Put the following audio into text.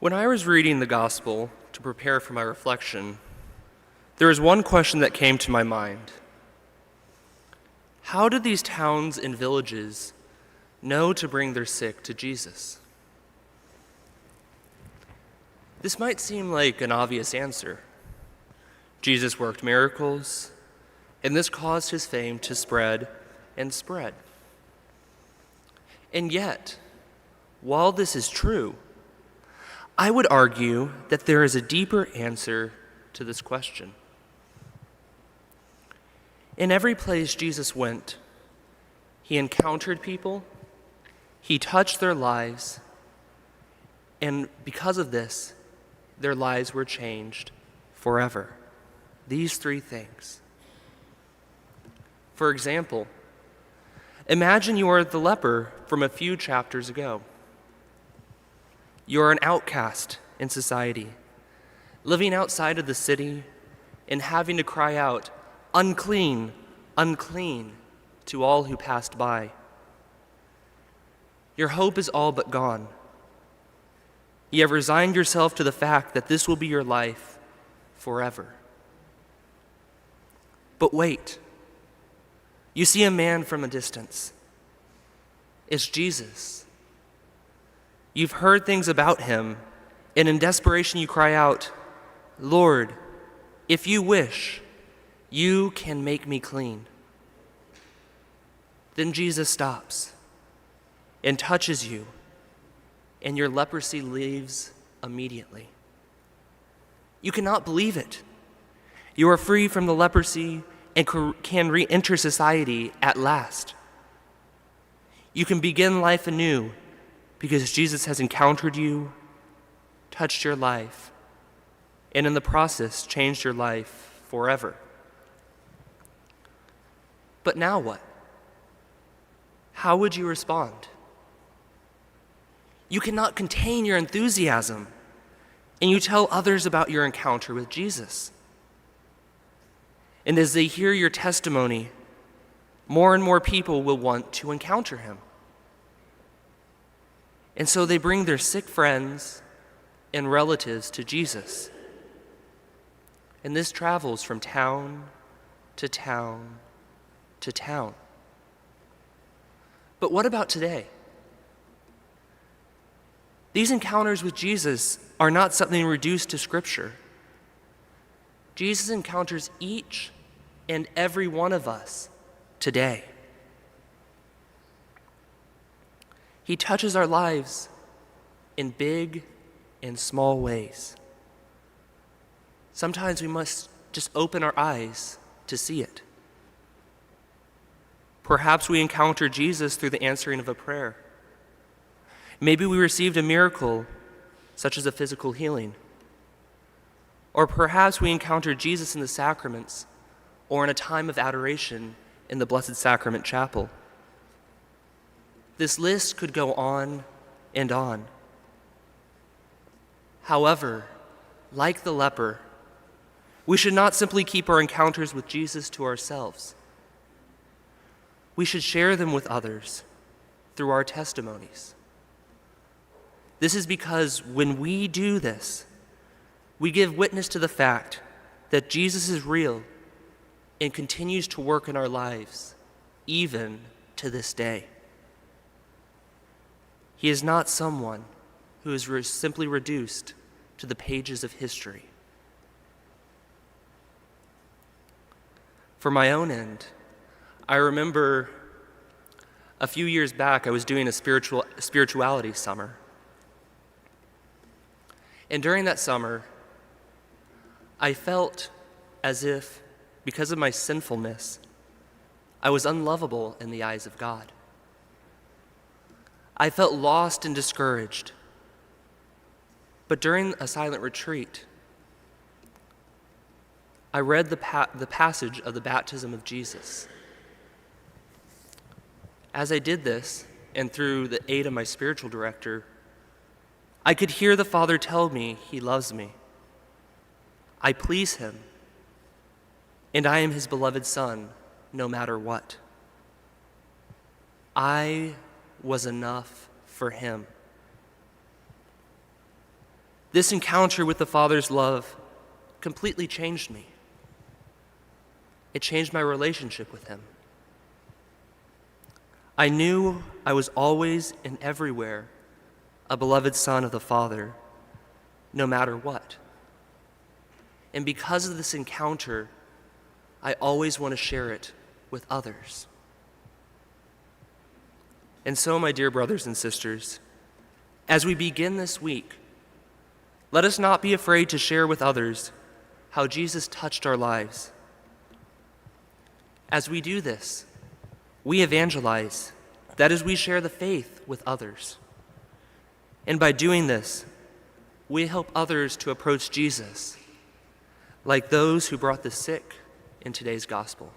When I was reading the gospel to prepare for my reflection, there was one question that came to my mind. How did these towns and villages know to bring their sick to Jesus? This might seem like an obvious answer. Jesus worked miracles, and this caused his fame to spread and spread. And yet, while this is true, I would argue that there is a deeper answer to this question. In every place Jesus went, he encountered people, he touched their lives, and because of this, their lives were changed forever. These three things. For example, imagine you are the leper from a few chapters ago. You are an outcast in society, living outside of the city and having to cry out, "Unclean, unclean," to all who passed by. Your hope is all but gone. You have resigned yourself to the fact that this will be your life forever. But wait, you see a man from a distance. It's Jesus. You've heard things about him, and in desperation you cry out, "Lord, if you wish, you can make me clean." Then Jesus stops and touches you, and your leprosy leaves immediately. You cannot believe it. You are free from the leprosy and can re-enter society at last. You can begin life anew because Jesus has encountered you, touched your life, and in the process changed your life forever. But now what? How would you respond? You cannot contain your enthusiasm, and you tell others about your encounter with Jesus. And as they hear your testimony, more and more people will want to encounter him. And so they bring their sick friends and relatives to Jesus. And this travels from town to town to town. But what about today? These encounters with Jesus are not something reduced to Scripture. Jesus encounters each and every one of us today. He touches our lives in big and small ways. Sometimes we must just open our eyes to see it. Perhaps we encounter Jesus through the answering of a prayer. Maybe we received a miracle, such as a physical healing. Or perhaps we encountered Jesus in the sacraments or in a time of adoration in the Blessed Sacrament Chapel. This list could go on and on. However, like the leper, we should not simply keep our encounters with Jesus to ourselves. We should share them with others through our testimonies. This is because when we do this, we give witness to the fact that Jesus is real and continues to work in our lives, even to this day. He is not someone who is simply reduced to the pages of history. For my own end, I remember a few years back I was doing a spirituality summer. And during that summer, I felt as if, because of my sinfulness, I was unlovable in the eyes of God. I felt lost and discouraged. But during a silent retreat, I read the passage of the baptism of Jesus. As I did this, and through the aid of my spiritual director, I could hear the Father tell me he loves me. I please him, and I am his beloved Son, no matter what. I was enough for him. This encounter with the Father's love completely changed me. It changed my relationship with him. I knew I was always and everywhere a beloved son of the Father, no matter what. And because of this encounter, I always want to share it with others. And so, my dear brothers and sisters, as we begin this week, let us not be afraid to share with others how Jesus touched our lives. As we do this, we evangelize, that is, we share the faith with others. And by doing this, we help others to approach Jesus, like those who brought the sick in today's gospel.